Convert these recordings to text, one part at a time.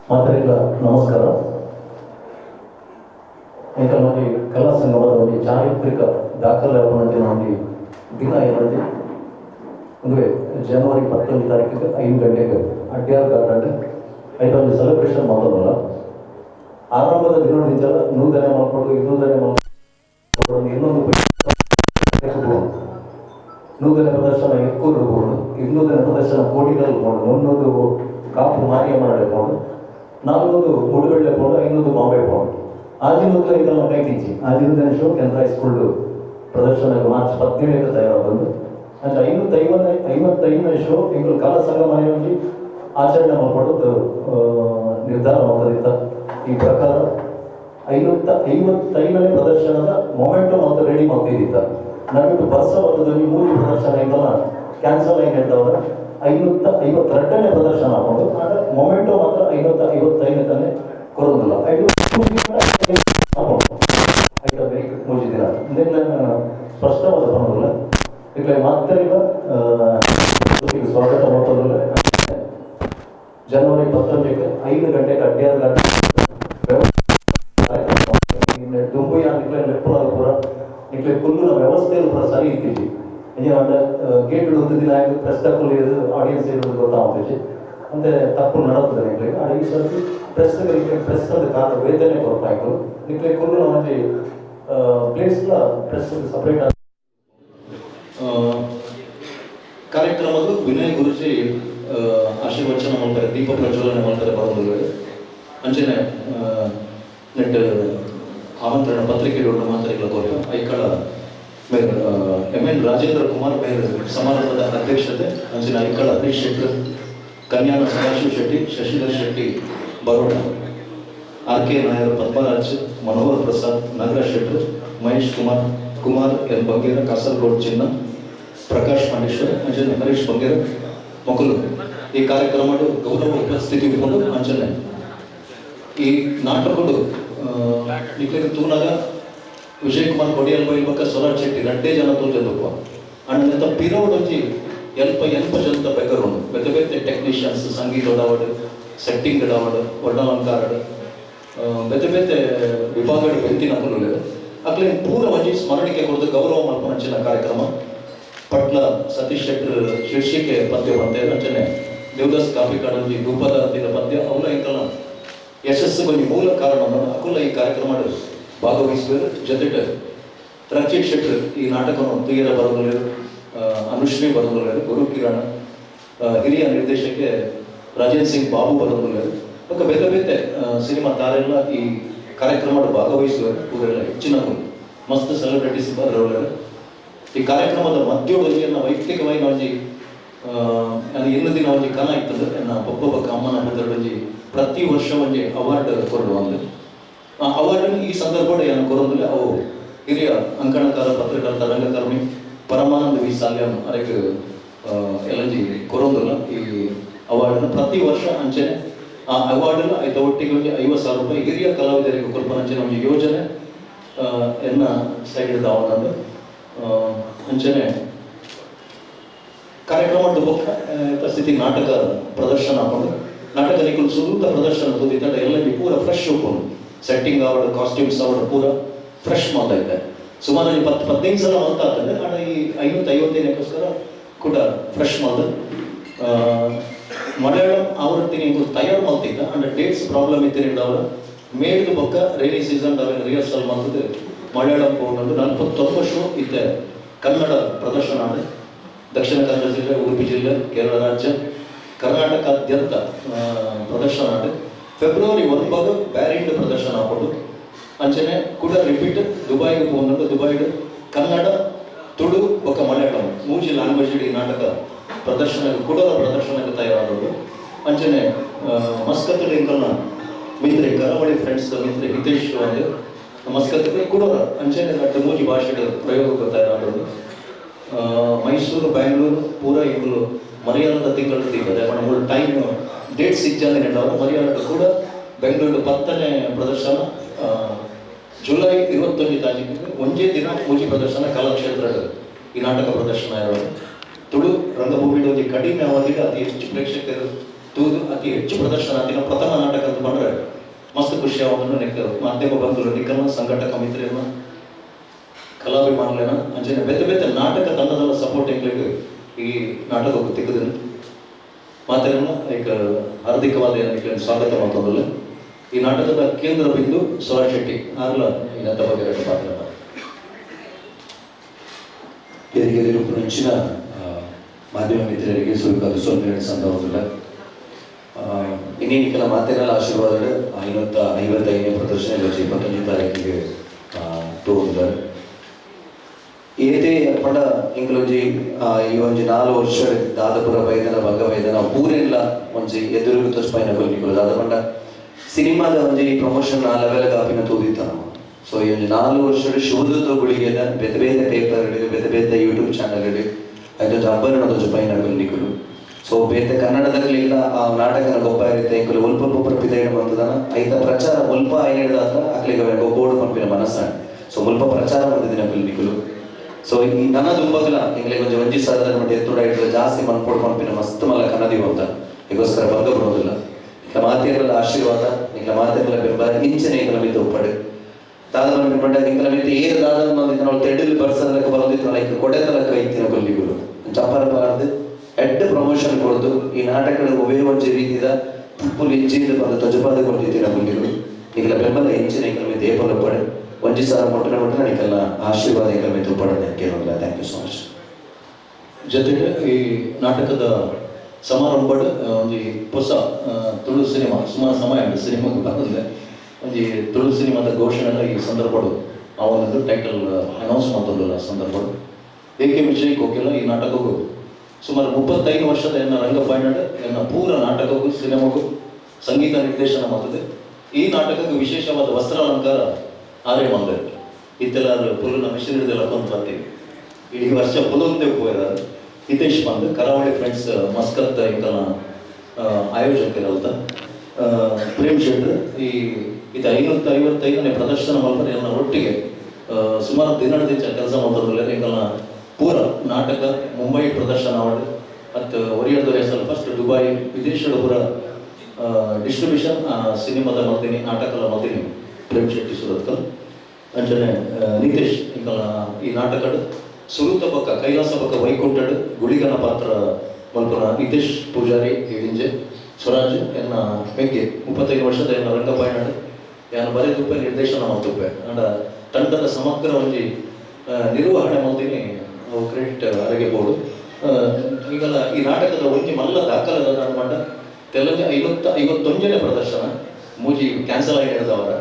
ಮಾತರಿಗ ನಮಸ್ಕಾರ. ఇంకా ನೋಡಿ ಕಲಾ ಸಂಗಮದ ಒಂದು ಚಾರಿತ್ರಿಕ ದಾಖಲೆ ಒಂದು ದಿನ ಏನಂటే ಅಂದರೆ ಜನವರಿ 19 ತಾರೀಕಿಗೆ 5 ಗಂಟೆಗೆ ಅಡ್ಯಾರ್ ಗಾರ್ಡನ್ ಐದೊಂದು ಸೆಲೆಬ್ರೇಷನ್ ಮಾಡೋದಲ್ಲ. ಆರಂಭದ ದಿನದಿಂದ ನೂತನ ಮಾಡ್ಕೊಂಡು ಇನ್ನೂತನ ಮಾಡ್ಕೊಂಡು ಇನ್ನೊಂದು ನೂತನ ಪ್ರದರ್ಶನ ಎಕ್ಕೂರು ಇನ್ನೂತನ ಪ್ರದರ್ಶನ ಕೋಟಿಗಳು ಮಾಡೋದು, ಒಂದೊಂದು ಕಾಪು ಮಾರಿಯಮ್ಮ ನಡೆಕೊಂಡು, ನಾಲ್ನೊಂದು ಮುಡುಗಳ್ಳೆ ಪೋಡು, ಐನೊಂದು ಬಾಂಬೆ ಪೋಡು. ಆಜಿನೊಂದು ಇದೆಲ್ಲ ಕೈಟಿಂಚಿ ಆಜಿನ ಶೋ ಕೇಂದ್ರ ಹೈಸ್ಕೂಲ್ ಪ್ರದರ್ಶನ ಮಾರ್ಚ್ 17 ತಯಾರು ಬಂದು ಅಂದರೆ 55 ಶೋ ಎಂಗಳು ಕಲಾ ಸಂಘ ಮನೆಯಲ್ಲಿ ಆಚರಣೆ ಮಾಡ್ಕೊಳ್ಳೋದು ನಿರ್ಧಾರ ಮಾಡ್ತದಿತ್ತ. ಈ ಪ್ರಕಾರ 55ನೇ ಪ್ರದರ್ಶನದ ಮೊಮೆಂಟೋ ಮತ್ತು ರೆಡಿ ಮಾಡ್ತಿದ್ದಿತ್ತ. ನಮಗೆ ವರ್ಷ ವರ್ಷದಲ್ಲಿ 3 ಪ್ರದರ್ಶನ ಇದೆಲ್ಲ ಕ್ಯಾನ್ಸಲ್ ಆಗಿ ಹೇಳ್ದವ್ರ 552ನೇ ಪ್ರದರ್ಶನ ಹಾಕೊಂಡು ಆದರೆ ಮೊಮೆಂಟೋ ಮಾತ್ರ 555 ತಾನೇ ಕೊರೋದಿಲ್ಲ. 5 ದಿನ ನಿನ್ನ ಸ್ಪಷ್ಟವಾದ ಬರೋದಿಲ್ಲ. ಈಗ ಮತ್ತೆ ಸ್ವಾಗತ ಮಾಡೋದಿಲ್ಲ. ಜನವರಿ 19ಕ್ಕೆ 5 ಗಂಟೆಗೆ ಅಡ್ಯಾರ್ ಗಾರ್ಡನ್ ದುಂಬು ಲೆಪ್ಪುರ ಪೂರ ನಿಕ್ಲೆ ಕುಲ್ಲುನ ವ್ಯವಸ್ಥೆಯಲ್ಲಿ ಪೂರ ಸರಿ ಇತ್ತೀಜಿ. ಗೇಟ್ ಒಂದು ದಿನ ಆಗಿ ಪ್ರೆಸ್ ತಪ್ಪು ಆಡಿಯನ್ಸ್ ಇರೋದು ಗೊತ್ತಾಗ್ತೈತಿ ಅಂತೆ ತಪ್ಪು ನಡತ್ತದೆ ನಿಕ್ಲೆ ಈ ಸರ್ತಿ ಪ್ರೆಸ್ ಅದು ಕಾರಣ ವೇತನೆ ಕೊರಪಾಯ್ತು ನಿಕ್ಲೆ ಕುಲ್ಲು ಒಂದು ಪ್ಲೇಸ್ಲ ಪ್ರೆಸ್ ಸಪ್ರೇಟ್ ಕಾರ್ಯಕ್ರಮದ ವಿನಯ್ ಗುರುಜಿ ಆಶೀರ್ವಚನ ಮಾಡ್ತಾರೆ, ದೀಪ ಪ್ರಜ್ವಲನೆ ಮಾಡ್ತಾರೆ ಬರೋದು ಅಂಚೆನೆ ನೆಟ್ ಆಮಂತ್ರಣ ಪತ್ರಿಕೆಗಳು ಮಾತಾಡಿಲ್ಲ ಕೋರಿ ಐಕಳ ಎಂ.ಎನ್. ರಾಜೇಂದ್ರ ಕುಮಾರ್ ಬೇರೆ ಸಮಾರಂಭದ ಅಧ್ಯಕ್ಷತೆ ಅಂಚಿನ ಐಕಳ ಹರೀಶ್ ಶೆಟ್ಟಿ, ಕನ್ಯಾನ ಸದಾಶಿವ ಶೆಟ್ಟಿ, ಶಶಿಧರ್ ಶೆಟ್ಟಿ ಬರೋಣ, ಆರ್.ಕೆ. ನಾಯರ್, ಪದ್ಮರಾಜ್, ಮನೋಹರ್ ಪ್ರಸಾದ್, ನಾಗರಾಜ್ ಶೆಟ್ಟಿ, ಮಹೇಶ್ ಕುಮಾರ್ ಎನ್ ಬಂಗೇರ, ಕಾಸರಗೋಡು ಚಿನ್ನ, ಪ್ರಕಾಶ್ ಪಾಂಡೇಶ್ವರ, ಅಂಚನೆ ಹರೀಶ್ ಬಂಗೇರ ಮಕ್ಕಳು ಈ ಕಾರ್ಯಕ್ರಮ ಗೌರವ ಉಪಸ್ಥಿತಿ ಇಟ್ಕೊಂಡು ಅಂಚನೆ ಈ ನಾಟಕಗಳು ನಿಕ್ಲಿಗೆ ತೂನಾಗ ವಿಜಯ್ ಕುಮಾರ್ ಕೊಡಿಯಲ್ ಬೈಲ್ಬಕ್ಕ ಸ್ವರಾಜ್ ಶೆಟ್ಟಿ ರಡ್ಡೆ ಜನ ತೋಜದಪ್ಪ ಅಣ್ಣ ಪಿರೋಡೊಂಜಿ ಎಲ್ಪ ಜನತ ಬೆಗರುಂಡು ಬೇತೆ ಬೇತೆ ಟೆಕ್ನಿಷಿಯನ್ಸ್ ಸಂಗೀತ ಒಡಾವಡು ಸೆಟ್ಟಿಂಗ್ ಇಡಾವಡು ವರ್ಣಾಲಂಕಾರಡು ಬೇತೆ ಬೇತೆ ವಿಭಾಗಗಳು ಬೆಂತಿನ ಕೊಲ್ಲುಲೆ ಅಕ್ಲೆ ಪೂರ ಒಂಜಿ ಸ್ಮರಣಿಕೆ ಕೊಡದು ಗೌರವ ಮಲ್ಪನ ಅಂಚಿನ ಕಾರ್ಯಕ್ರಮ ಪಟ್ಲ ಸತೀಶ್ ಶೆಟ್ಟರ್ ಶೀರ್ಷಿಕೆ ಪದ್ಯ ಬಂತೆ ಅಂಚನೆ ದೇವದಾಸ್ ಕಾಪಿಕಾಡೊಂಜಿ ರೂಪದಾರ್ತಿನ ಪದ್ಯ ಅವರ ಇಂಕಲ ಯಶಸ್ಸಿಗೆ ಮೂಲ ಕಾರಣವನ್ನು ಅಕುಲ ಈ ಕಾರ್ಯಕ್ರಮ ಭಾಗವಹಿಸುವರು. ಜೊತೆಗೆ ರಂಜಿತ್ ಶೆಟ್ಟರ್ ಈ ನಾಟಕವನ್ನು ತೀರ ಬರೋದಿಲ್ಲ, ಅನುಶ್ರೀ ಬರೋದಿಲ್ಲ, ಗುರು ಕಿರಣ, ಹಿರಿಯ ನಿರ್ದೇಶಕ್ಕೆ ರಾಜೇಂದ್ರ ಸಿಂಗ್ ಬಾಬು ಬರೋದಿಲ್ಲ, ಮತ್ತು ಬೇರೆ ಬೇರೆ ಸಿನಿಮಾ ತಾರೆಲ್ಲ ಈ ಕಾರ್ಯಕ್ರಮದ ಭಾಗವಹಿಸುವರು. ಇವರೆಲ್ಲ ಹೆಚ್ಚಿನ ಮಸ್ತ್ ಸೆಲೆಬ್ರಿಟೀಸ್ ಬರೋಲ್ಲ. ಈ ಕಾರ್ಯಕ್ರಮದ ಮಧ್ಯವಧಿಯನ್ನು ವೈಯಕ್ತಿಕವಾಗಿ ಒಂಜಿ ಇನ್ನು ದಿನ ಒಂಜಿ ಕನ ಇರ್ತದೆ ಒಬ್ಬೊಬ್ಬ ಅಮ್ಮನ ಬದಲೊಂಜಿ ಪ್ರತಿ ವರ್ಷ ಒಂಜಿ ಅವಾರ್ಡ್ ಕೊಡುವ ಆ ಅವಾರ್ಡ್ ಈ ಸಂದರ್ಭ ಏನು ಕೊರೋದಿಲ್ಲ. ಅವು ಹಿರಿಯ ಅಂಕಣಕಾರ, ಪತ್ರಕರ್ತ, ರಂಗಕರ್ಮಿ ಪರಮಾನಂದ ವಿ ಸಾಲ್ಯಾನ್ ಅದಕ್ಕೆ ಎಲ್ಲಂಜಿ ಕೊರೋದಿಲ್ಲ. ಈ ಅವಾರ್ಡನ್ನು ಪ್ರತಿ ವರ್ಷ ಅಂಚನೆ ಆ ಅವಾರ್ಡ್ ಐದು ಒಟ್ಟಿಗೆ ಒಂದು 50,000 ರೂಪಾಯಿ ಹಿರಿಯ ಕಲಾವಿದರಿಗೆ ಕೊಡ್ಕೊಂಡು ಅಂಚನೆ ಒಂದು ಯೋಜನೆ ಸೈಡ್ ಅವನಂದು ಅಂಚನೆ ಕಾರ್ಯಕ್ರಮದ ಸ್ಥಿತಿ ನಾಟಕ ಪ್ರದರ್ಶನ ಹಾಕೊಂಡು ನಾಟಕ ನಿಖಲ್ ಸುತ್ತ ಪ್ರದರ್ಶನ ತೋದಿದ್ದ ಎಲ್ಲ ಪೂರ ಫ್ರೆಶ್ ಹೋಗ್ಕೊಂಡು ಸೆಟ್ಟಿಂಗ್ ಆವಡು, ಕಾಸ್ಟ್ಯೂಮ್ಸ್ ಆವಡು ಪೂರ ಫ್ರೆಶ್ ಮಾಡ್ತಾ ಇದ್ದೆ. ಸುಮಾರು 10-15 ಸಲ ಮಾಡ್ತಾ ಇರ್ತದೆ. ಆದರೆ ಈ 555ಗೋಸ್ಕರ ಕೂಡ ಫ್ರೆಶ್ ಮಾಡಿದೆ. ಮಲಯಾಳಂ ಆವೃತ್ತಿ ನೀವು ತಯಾರು ಮಾಡ್ತಿದ್ದ ಅಂದರೆ ಡೇಟ್ಸ್ ಪ್ರಾಬ್ಲಮ್ ಇತ್ತು. ಅವರ ಮೇಡ್ದು ಪಕ್ಕ ರೈನಿ ಸೀಸನ್ ಅವೆಲ್ಲ ರಿಹರ್ಸಲ್ ಮಾಡ್ತಿದ್ದೆ. ಮಲಯಾಳಂ ಪೌಂಡ್ 49 ಶೋ ಇದ್ದೆ. ಕನ್ನಡ ಪ್ರದರ್ಶನ ಆದ ದಕ್ಷಿಣ ಕನ್ನಡ ಜಿಲ್ಲೆ, ಉಡುಪಿ ಜಿಲ್ಲೆ, ಕೇರಳ ರಾಜ್ಯ, ಕರ್ನಾಟಕಾದ್ಯಂತ ಪ್ರದರ್ಶನ ಆದ. ಫೆಬ್ರವರಿ 1 ಬ್ಯಾರಿಂಡ್ ಪ್ರದರ್ಶನ ಹಾಕೊಂಡು ಅಂಚನೆ ಕೂಡ ರಿಪೀಟ್ ದುಬೈಗೆ ಹೋಗ್ಕೊಂಡು ದುಬೈಡ್ ಕನ್ನಡ, ತುಳು ಒಕ್ಕ ಮಲಯಾಳಂ 3 ಲ್ಯಾಂಗ್ವೇಜ್ ಈ ನಾಟಕ ಪ್ರದರ್ಶನ ಕುಡಲ ಪ್ರದರ್ಶನಕ್ಕೆ ತಯಾರಾದವರು. ಅಂಚನೆ ಮಸ್ಕತ್ ಇಂಕಲ್ನ ಮಿತ್ರೆ ಕರಾವಳಿ ಫ್ರೆಂಡ್ಸ್ ಮಿತ್ರೆ ಹಿತೇಶ್ ಅಂದರೆ ಮಸ್ಕತ್ಗೆ ಕುಡೋರ ಅಂಚನೆ ನಟ್ಟು 3 ಭಾಷೆಗಳ ಪ್ರಯೋಗಕ್ಕೆ ತಯಾರಾದವರು. ಮೈಸೂರು, ಬ್ಯಾಂಗ್ಳೂರು ಪೂರ ಇವರು ಮಲಯಾಳದ ತಿಂಗಳು ತಿಂಗಳು ನಮ್ಮ ಟೈಮ್ ಡೇಟ್ ಸಿಕ್ಕಿದ್ರೆ ಮಲಯಾಳದ ಕೂಡ ಬೆಂಗಳೂರು 10ನೇ ಪ್ರದರ್ಶನ ಜುಲೈ 21 ತಾರೀಕಿಗೆ ಒಂದೇ ದಿನ ಮೂಜಿ ಪ್ರದರ್ಶನ ಕಲಾಕ್ಷೇತ್ರ ಈ ನಾಟಕ ಪ್ರದರ್ಶನ ಇರೋದು ತುಳು ರಂಗಭೂಮಿಯಲ್ಲಿ ಒಂದು ಕಡಿಮೆ ಅವಧಿಗೆ ಅತಿ ಹೆಚ್ಚು ಪ್ರೇಕ್ಷಕರು ತೂದು ಅತಿ ಹೆಚ್ಚು ಪ್ರದರ್ಶನ ಅಂತಿನ ಪ್ರಥಮ ನಾಟಕ ಅಂತ ಬಂದರೆ ಮಸ್ತ್ ಖುಷಿ ಅವನನ್ನು ನೆಕ್ಕರು ಮಾಧ್ಯಮ ಬಂಧುಗಳು ನಿಕ್ಕನ್ನು ಸಂಘಟಕ ಮಿತ್ರರನ್ನ ಕಲಾಭಿಮಾನುಗಳನ್ನ ಅಂಚನೆ ಬೇತೆ ನಾಟಕ ತಂಡದ ಸಪೋರ್ಟಿಂಗ್ಲಿಗೆ ಈ ನಾಟಕಕ್ಕೆ ತೆಗೆದು ಮಾತನ್ನ ಈಗ ಹಾರ್ದಿಕವಾದ ಏನಕ್ಕೆ ಸ್ವಾಗತ ಮಾಡ್ಕೊಂಡಲ್ಲ ಈ ನಾಟಕದ ಕೇಂದ್ರ ಬಿಂದು ಸ್ವರಾಜ್ ಶೆಟ್ಟಿ ಆಗಲ ಇನ್ನಂತ ಬಗ್ಗೆ ಎರಡು ಪಾತ್ರ ಹೆಚ್ಚಿನ ಮಾಧ್ಯಮ ಮಿತ್ರರಿಗೆ ಸುರುಕಾದ ಸ್ವಲ್ಪ ಸಂದರ್ಭದಲ್ಲಿ ಇನ್ನೇನು ಕೆಲ ಮಾತೇನೆಲ್ಲ ಆಶೀರ್ವಾದಗಳು 55ನೇ ಪ್ರದರ್ಶನ 21ನೇ ತಾರೀಕಿಗೆ ತೋರಿದ್ದಾರೆ ಏದೇ ಪಂಡ ಇಂಕಲೊಂಜಿ ಈ ಒಂಜಿ 4 ವರ್ಷ ದಾದಪುರ ವೈದ್ಯನ ಭಂಗ ವೈದ್ಯನ ಪೂರೆಲ್ಲ ಒಂಜಿ ಎದುರು ತೋರಿಸ್ಪಾಯಿನ ಕೊಲ್ಲಿಗಳು ದಾದ ಪಂಡ ಸಿನಿಮಾದ ಒಂಜಿ ಪ್ರಮೋಷನ್ ಆ ಲೆವೆಲ್ಗೆ ಆಪಿನ ತೂದಿತ್ತ ನಾವು ಸೊ ಈ ಒಂದು 4 ವರ್ಷ ಶೋಧದ ಗುಳಿಗೆದ ಬೇತೆ ಬೇತೆ ಪೇಪರ್ ಬೇತೆ ಬೇತೆ ಯೂಟ್ಯೂಬ್ ಚಾನಲ್ ಅದೊಂದು ಅಬ್ಬರಣದ ಪೈನ ಕೊಲ್ಲಿಗಳು ಸೊ ಬೇತೆ ಕನ್ನಡದಲ್ಲಿಲ್ಲ ಆ ನಾಟಕನ ಗೊಬ್ಬ ಇರುತ್ತೆ ಇಂಕಲು ಒಲ್ಪ ಪಿದೈನ ಬಂದದನ ಐತ ಪ್ರಚಾರ ಒಲ್ಪ ಐನೇದಾತ್ರ ಅಕ್ಲಿಗೆ ಗೋಡು ಪಂಪಿನ ಮನಸ್ಸಾಣ ಸೊ ಮುಲ್ಪ ಪ್ರಚಾರ ಬಂದಿದ್ದಿನ ಕೊಲ್ಲಿಗಳು ಸೊ ಈ ನನ್ನ ದುಂಬಗಲ ಇಂಗ್ಲಿಗೆ ಒಂಜಿ ಒಂಜಿ ಸಾವಿರದ ಮಟ್ಟ ಎತ್ತುಡ ಇಟ್ಟರೆ ಜಾಸ್ತಿ ಮನ್ಕೊಡು ಪಂಪಿನ ಮಸ್ತ್ ಮಲ್ಲ ಕನ್ನಡಿವು ಅಂತ ಈಗೋಸ್ಕರ ಬಂಗ ಬರೋದಿಲ್ಲ ಈಗ ಮಾತೆಗಳ ಆಶೀರ್ವಾದ ಈಗ ಮಾತೆಗಳ ಬೆಂಬಲ ಇಂಚನೆ ಇಂಗಳ ಮಿತ ಉಪ್ಪಡು ದಾದ ಪಂಡ ಇಂಗಳ ಮಿತ ಏನು ದಾದ ನಾವು ತೆಡ್ಡಲ್ಲಿ ಬರ್ಸದಕ್ಕೆ ಬರೋದಿತ್ತು ಲೈಕ್ ಕೊಡೆತಲಕ್ಕ ಇತ್ತಿನ ಕೊಲ್ಲಿಗಳು ಚಪ್ಪರ ಬಾರ್ದು ಎಡ್ ಪ್ರಮೋಷನ್ ಕೊಡ್ದು ಈ ನಾಟಕದ ಒವೇ ಒಂಜಿ ರೀತಿದ ಫುಲ್ ಇಂಚಿನ ಬಂದು ತಜಪಾದ ಕೊಡ್ತಿತ್ತಿನ ಕೊಲ್ಲಿಗಳು ಈಗಲ ಬೆಂಬಲ ಇಂಚಿನ ಇಂಗಳ ಮಿತ ಏಪಲ ಉಪ್ಪಡು ಒಂಜಿ ಸಲ ಮೊಟ್ಟನ ನಿಕ್ಕೆಲ್ಲ ಆಶೀರ್ವಾದ ಇಂಗಳ ಮಿತ ಉಪ್ಪಡನೆ ಕೇಳೋಲ್ಲ ಥ್ಯಾಂಕ್ ಯು ಸೊ ಮಚ್ ಜೊತೆಗೆ ಈ ನಾಟಕದ ಸಮಾರಂಭ ಒಂದು ಹೊಸ ತುಳು ಸಿನಿಮಾ ಸುಮಾರು ಸಮಯ ಸಿನಿಮಾಗೆ ಬಂದಿದೆ ಒಂದು ತುಳು ಸಿನಿಮಾದ ಘೋಷಣೆ ಈ ಸಂದರ್ಭ ಆ ಒಂದು ಟೈಟಲ್ ಅನೌನ್ಸ್ ಮಾಡ್ತಂದಿಲ್ಲ ಸಂದರ್ಭ ಏಕೆ ವಿಷಯಕ್ಕೆ ಹೋಗಿಲ್ಲ ಈ ನಾಟಕಕ್ಕೂ ಸುಮಾರು 35 ವರ್ಷದ ಎನ್ನ ರಂಗಪಾಯಣ ಎನ್ನ ಪೂರ ನಾಟಕಕ್ಕೂ ಸಿನಿಮಾಗೂ ಸಂಗೀತ ನಿರ್ದೇಶನ ಮಾಡ್ತದೆ ಈ ನಾಟಕಕ್ಕೆ ವಿಶೇಷವಾದ ವಸ್ತ್ರಾಲಂಕಾರ ಆರೇ ಮಾಡಿದೆ ಇತ್ತೆಲ್ಲಾರು ಪುಲ್ಲನ ಮಿಷನ್ ಹಿಡಿದೆಲ್ಲ ಕೊಂದು ಬರ್ತೀವಿ ಇಡೀ ವರ್ಷ ಪುಲ್ಲೊಂದೇ ಹೋಗಿದ್ದಾರೆ ಹಿತೇಶ್ ಬಂದು ಕರಾವಳಿ ಫ್ರೆಂಡ್ಸ್ ಮಸ್ಕತ್ ಇಂಕಲ್ನ ಆಯೋಜಕರಲ್ತ ಪ್ರೇಮ್ ಶೆಟ್ರ್ ಈ ಇದು 555ನೇ ಪ್ರದರ್ಶನ ಮಾಡ್ತಾರೆ ಎಲ್ಲ ಒಟ್ಟಿಗೆ ಸುಮಾರು ದಿನದಿಂದ ಕೆಲಸ ಮಾಡ್ತಾರೆ ಇಂಕಲ್ನ ಪೂರ ನಾಟಕ ಮುಂಬೈ ಪ್ರದರ್ಶನ ಮಾಡಿ ಮತ್ತು ಒರಿಯರ್ದವರೆ ಹೆಸರು ಫಸ್ಟ್ ದುಬೈ ವಿದೇಶದ ಪೂರ ಡಿಸ್ಟ್ರಿಬ್ಯೂಷನ್ ಸಿನಿಮಾದ ಮಾಡ್ತೀನಿ ನಾಟಕದ ಮಾಡ್ತೀನಿ ಪ್ರೇಮ್ ಶೆಟ್ಟಿ ಸುರತ್ಕಲ್ ಅಂಚನೆ ನಿತೇಶ್ ಇಂಕಲ್ನ ಈ ನಾಟಕದ ಸುರುತ ಪಕ್ಕ ಕೈಲಾಸ ಪಕ್ಕ ವೈಕುಂಠಡ್ ಗುಳಿಗನ ಪಾತ್ರ ಮಲ್ಪನ ನಿತೇಶ್ ಪೂಜಾರಿ ಹಿಡಿಂಜೆ ಸ್ವರಾಜ್ ಎನ್ನ ಮೆಗ್ಗೆ 35 ವರ್ಷದ ಎನ್ನ ರಂಗಪಾಯಣ ಯಾನು ಬರೆದುಪ್ಪೆ ನಿರ್ದೇಶನ ಮಾಡ್ತುಪ್ಪೆ ಅಂಡ ತಂಡದ ಸಮಗ್ರ ಒಂಜಿ ನಿರ್ವಹಣೆ ಮಾಡ್ತೀನಿ ಅವು ಕ್ರೆಡಿಟ್ ಅರಗೆ ಬೋಡು ಈಗಲ್ಲ ಈ ನಾಟಕದ ಒಂಜಿ ಮಲ್ಲ ದಾಖಲಾದ ಅನ್ಕೊಂಡ ತೆಲಂಜ 51ನೇ ಪ್ರದರ್ಶನ ಮೂಜಿ ಕ್ಯಾನ್ಸಲ್ ಆಗಿ ಹೇಳಿದವರ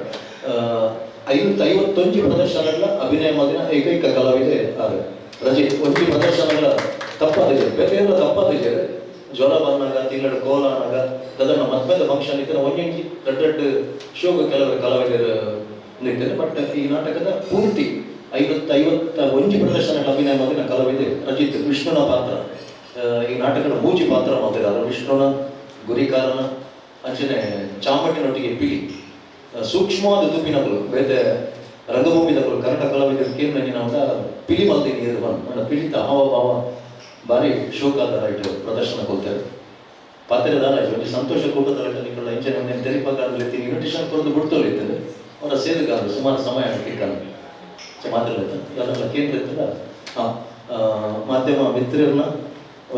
51 ಪ್ರದರ್ಶನಗಳ ಅಭಿನಯ ಮಾಡಿನ ಏಕೈಕ ಕಲಾವಿದೆ ಆದ ರಜಿತ್ ಒಂಜಿ ಪ್ರದರ್ಶನಗಳ ತಪ್ಪಾದಿದೆ ಬೇರೆ ಎಲ್ಲ ತಪ್ಪಾದಿದೆ ಜ್ವರ ಬಂದಾಗ ತಿಂಗಳ ಕೋಲ ಆನಾಗ ಅದನ್ನ ಮತ್ತೊಂದು ಫಂಕ್ಷನ್ ಇತ್ತು ಒಂಜಿ ದೊಡ್ಡ ಶೋಗ ಕೆಲವರು ಕಲಾವಿದರು ನಿಂತಿದ್ದಾರೆ ಬಟ್ ಈ ನಾಟಕದ ಪೂರ್ತಿ 51 ಪ್ರದರ್ಶನಗಳ ಅಭಿನಯ ಮಾಡಿನ ಕಲಾವಿದೆ ರಜಿತ್ ವಿಷ್ಣುನ ಪಾತ್ರ ಈ ನಾಟಕದ ಮೂಜಿ ಪಾತ್ರ ಮಾಡಿದ್ದಾರೆ ವಿಷ್ಣುನ ಗುರಿಕಾರನ ಅಂಚನೆ ಚಾಮಟಿನೊಟ್ಟಿಗೆ ಪಿಲಿ ಸೂಕ್ಷ್ಮವಾದ ತುಪ್ಪಿನಗಳು ಬೇರೆ ರಂಗಭೂಮಿದಗಳು ಕನ್ನಡ ಕಲಾವಿದರು ಕೇಂದ್ರ ಅಂತ ಪಿಲಿ ಮಲ್ತೀನಿ ನೀರು ಬಂದು ಪಿಲಿತ ಹಾವ ಭಾವ ಭಾರಿ ಶೋಕಾದ ರೈಟ್ ಪ್ರದರ್ಶನ ಕೊಡ್ತಾರೆ ಪಾತ್ರೆದಾರ ಒಂದು ಸಂತೋಷ ಕೂಟದ ನಿಕ್ಕಲ್ಲ ಇಂಚನೆ ಒಂದು ತೆರಿಪಾಗಲಿ ಇನ್ವಿಟೇಷನ್ ಕೊಡೋದು ಬಿಡ್ತೋಲಿರ್ತದೆ ಅವರ ಸೇರಿಗಾದ್ರು ಸುಮಾರು ಸಮಯ ಕಿಕ್ಕಲ್ಲ ಮಾತಾಡ್ಲತ್ತ ಅದೆಲ್ಲ ಕೇಂದ್ರ ಇರ್ತದ ಮಾಧ್ಯಮ ಮಿತ್ರರನ್ನ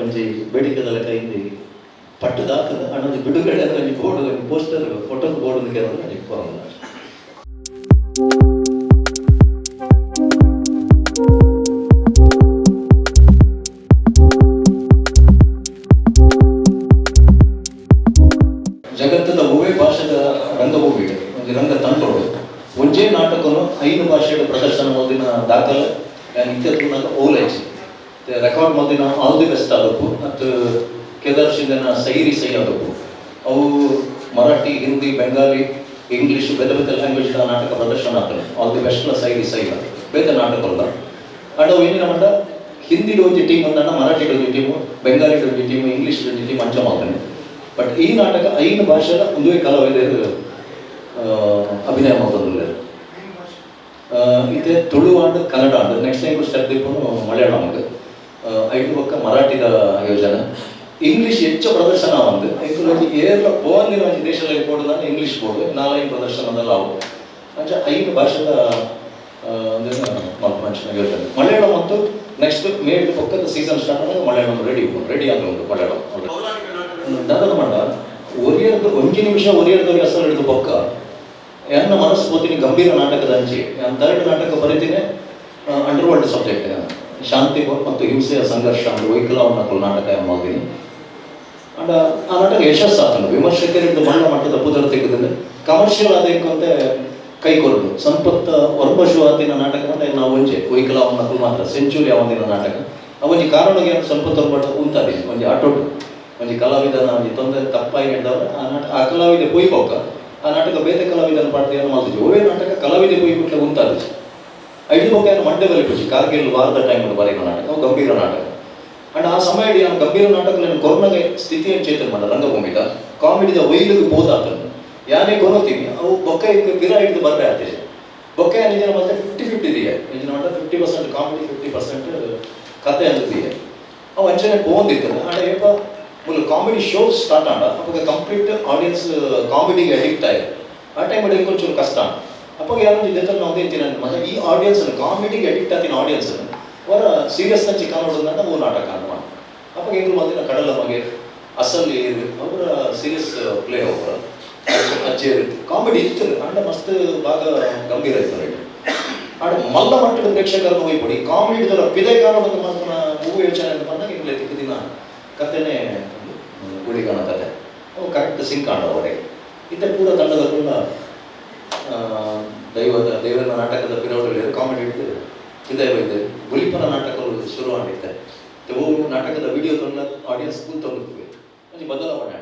ಒಂಜಿ ಬೇಡಿಕೆದಲ್ಲ ಕೈಂದಿ ಪಟ್ಟದಾಕದ ಅಣ್ಣೊಂದು ಬಿಡುಗಡೆ ಅಂದ್ರೆ ಬೋರ್ಡ್ ಪೋಸ್ಟರ್ ಫೋಟೋ ಬೋರ್ಡ್ ಕೇಳೋದು ಅದಕ್ಕೆ ಬರೋಲ್ಲ ಜಗತ್ತದ ಒವೇ ಭಾಷೆದ ರಂಗಭೂಮಿ ಒಂದು ರಂಗ ತಂಡೋಡು ಒಂಜೇ ನಾಟಕನು 5 ಭಾಷೆಯ ಪ್ರದರ್ಶನ ಮೊದಲಿನ ದಾಖಲೆ ಇತ್ಯರ್ಥನಾಗ ಓಲೈಚಿ ರೆಕಾರ್ಡ್ ಮೊದಲಿನ ಆಲ್ ದಿ ಬೆಸ್ಟ್ ಆದಪ್ಪು ಮತ್ತು ಕೇದಾರ್ ಶಿಂದನ ಸೈರಿ ಸೈ ಆದಪ್ಪು ಅವು ಮರಾಠಿ ಹಿಂದಿ ಬೆಂಗಾಲಿ ಇಂಗ್ಲೀಷ್ ಬೇರೆ ಬೇರೆ ಲ್ಯಾಂಗ್ವೇಜ್ ನಾಟಕ ಪ್ರದರ್ಶನ ಆಗ್ತದೆ ಆಲ್ ದಿ ಬೆಸ್ಟ್ ಸೈರಿ ಸೈ ಬೇರೆ ನಾಟಕ ಅಲ್ಲ ಅಂಡ್ ಅವು ಏನಿನ ಮಂಡ ಹಿಂದಿಲಿ ಒಂಜಿ ಟೀಮ್ ಅಂದಣ್ಣ ಮರಾಠಿದ ಒಂಜಿ ಟೀಮು ಬೆಂಗಾಲಿದ ಒಂಜಿ ಟೀಮು ಇಂಗ್ಲೀಷ್ ಒಂಜಿ ಟೀಮ್ ಅಂಚ ಮಾಡ್ತಾನೆ ಬಟ್ ಈ ನಾಟಕ 5 ಭಾಷೆಯ ಒಂದೇ ಕಲಾವಿದರು ಅಭಿನಯ ಮಾಡೋದಿಲ್ಲ ಇತ್ತೆ Tulu and Kannada and next time step ದಿಪ್ಪನು ಮಲಯಾಳಂಗೆ ಐದು ಪಕ್ಕ ಮರಾಠಿದ ಯೋಜನೆ ಇಂಗ್ಲೀಷ್ ಹೆಚ್ಚು ಪ್ರದರ್ಶನ ಒಂದು ಐದು ಏರ್ಲ ಪೋಂದಿನ ಒಂದು ದೇಶದಲ್ಲಿ ಕೊಡೋದು ಇಂಗ್ಲೀಷ್ ಬೋರ್ಡು 4 ಪ್ರದರ್ಶನದಲ್ಲಿ ಅವು ಅಂಚ 5 ಭಾಷೆದ ಮನುಷ್ಯನ ಯೋಜನೆ ಮಲಯಾಳಂ ಮತ್ತು ನೆಕ್ಸ್ಟ್ ಮೇಡ್ ಪಕ್ಕದ ಸೀಸನ್ ಸ್ಟಾರ್ಟ್ ಆದಾಗ ಮಲಯಾಳಂ ರೆಡಿ ಆಗಿ ಉಂಟು ಮಲಯಾಳಂ ದಾದದ ಮಾಡ ಒರಿಯರ್ದು 1 ನಿಮಿಷ ಒರಿಯರ್ದವ್ರಿಗೆ ಅಸಲು ಹಿಡಿದು ಪಕ್ಕ ಎನ್ನ ಮನಸ್ಸು ಬೋತೀನಿ ಗಂಭೀರ ನಾಟಕದ ಅಂಚಿ ಥರ್ಡ್ ನಾಟಕ ಬರೀತೀನಿ ಅಂಡರ್ವರ್ಲ್ಡ್ ಸಬ್ಜೆಕ್ಟ್ ಶಾಂತಿ ಮತ್ತು ಹಿಂಸೆಯ ಸಂಘರ್ಷ ಅಂದ್ರೆ ವೈಕಲವನ್ನ ನಾಟಕ ಎಂಬುದೀನಿ ಅಂಡ್ ಆ ನಾಟಕ ಯಶಸ್ಸು ಆಗ್ತದೆ ವಿಮರ್ಶಕರಿಗೆ ಮಣ್ಣ ಮಟ್ಟದ ಪುದರ ತೆಗೆದ್ರೆ ಕಮರ್ಷಿಯಲ್ ಆದಂತೆ ಕೈಕೊರಡು ಸಂಪತ್ತ ವರ್ಬಶು ಆದಿನ ನಾಟಕ ಅಂದ್ರೆ ನಾವು ಒಂಜೆ ವೈಕಲವನ್ನ ಮಾತ್ರ ಸೆಂಚುರಿ ಆವಂದಿನ ನಾಟಕ ಅವನಿಗೆ ಕಾರಣಗೆ ಸಂಪತ್ತ ವರ್ಬಟ್ಟು ಉಂಟಾದೆ ಒಂದು ಆಟೋಟು ಒಂದು ಕಲಾವಿದನ ತೊಂದರೆ ತಪ್ಪಾಗಿ ಹೇಳಿದವರು ಆ ಕಲಾವಿದ ಪೊಯ್ಬೋಕ ಆ ನಾಟಕ ಬೇತೆ ಕಲಾವಿದನ ಪಾಡ್ತಿಯನ್ನು ಮಾಡ್ತಿದ್ವಿ ಒಳ್ಳೆ ನಾಟಕ ಕಲಾವಿದ ಪೊಯ್ಬಿಟ್ಲೆ ಉಂಟಾದ ಐದು ಬೊಕ್ಕ ಮಂಡ್ಯ ಬಲಿಪುಜಿ ಕಾರ್ಗಿಲ್ ವಾರದ ಟೈಮ್ ಬರೆಯುವ ನಾಟಕ ಅವು ಗಂಭೀರ ನಾಟಕ ಅಂಡ್ ಆ ಸಮಯ ಗಂಭೀರ ನಾಟಕ ಕೊರೋನಾಗೆ ಸ್ಥಿತಿಯನ್ನು ಚೇತನ ಮಾಡ ರಂಗಭೂಮಿದ ಕಾಮಿಡಿದ ವೈಲಿಗೆ ಬೋದಾತನು ಯಾನೇ ಕೊನೋತೀನಿ ಅವು ಬೊಕ್ಕ ಗಿರ ಹಿಡಿದು ಬರ್ರೆ ಆಗ್ತದೆ ಬೊಕ್ಕ ನಿಜನ ಮತ್ತೆ 50-50 ಇದೆಯಾ ನಿಜನ ಮಾಡ 50% ಕಾಮಿಡಿ 50% ಕತೆ ಅಂತಿದೆಯಾ ಅವು ಅಂಚನೆ ಬೋಂದಿತ್ತು ಆಡ ಏಪ ಮುಲ್ಲ ಕಾಮಿಡಿ ಶೋ ಸ್ಟಾರ್ಟ್ ಆಡ ಅವಾಗ ಕಂಪ್ಲೀಟ್ ಆಡಿಯನ್ಸ್ ಕಾಮಿಡಿಗೆ ಅಡಿಕ್ಟ್ ಆಯ್ತು ಆ ಟೈಮ್ ಕೊಂಚೂರು ಕಷ್ಟ ಅಪ್ಪಾಗ ಯಾರು ಇದೆಲ್ಲ ನಾವು ಹೇಳ್ತೀನಿ ಮತ್ತೆ ಈ ಆಡಿಯನ್ಸ್ ಕಾಮಿಡಿಗೆ ಅಡಿಕ್ಟ್ ಆಗ್ತೀನಿ ಆಡಿಯನ್ಸ್ ಅವರ ಸೀರಿಯಸ್ನ ಚಿಕ್ಕ ನೋಡೋದಂತ ಮೂರು ನಾಟಕ ಅಂತ ಅಪ್ಪಾಗ ಹೆಂಗ್ ಮಾತಿನ ಕಡಲ ಮಗೆ ಅಸಲಿ ಅವರ ಸೀರಿಯಸ್ ಪ್ಲೇ ಅವರ ಅಜ್ಜೆ ಕಾಮಿಡಿ ಇತ್ತು ಅಂಡ ಮಸ್ತ್ ಭಾಗ ಗಂಭೀರ ಇರ್ತಾರೆ ಆಡ ಮಲ್ಲ ಮಟ್ಟದ ಪ್ರೇಕ್ಷಕರನ್ನು ಹೋಗ್ಬಿಡಿ ಕಾಮಿಡಿದರ ಪಿದೈ ಕಾರಣದ ಮಾತ್ರ ಮೂವಿ ಯೋಚನೆ ಅಂತ ಬಂದಾಗ ಹಿಂಗೆ ದಿನ ಕಥೆನೇ ಗುಳಿಗಾಣ ಕತೆ ಅವು ಕರೆಕ್ಟ್ ಸಿಂಕ್ ಆಡ ಅವರೇ ಇತ್ತೆ ಪೂರ ತಂಡದ ಕೂಡ ದೇವರ ನಾಟಕದ ಪಿರೋಡಲ್ಲಿ ಕಾಮಿಡಿ ಹಿಡಿದು ಇದೇ ಇದೆ ಗುಲಿಪನ ನಾಟಕಗಳು ಶುರು ಮಾಡಿರ್ತಾರೆ ನಾಟಕದ ವಿಡಿಯೋ ತಂಡ ಆಡಿಯನ್ಸ್ ತಂದಿರ್ತೀವಿ ಬದಲಾವಣೆ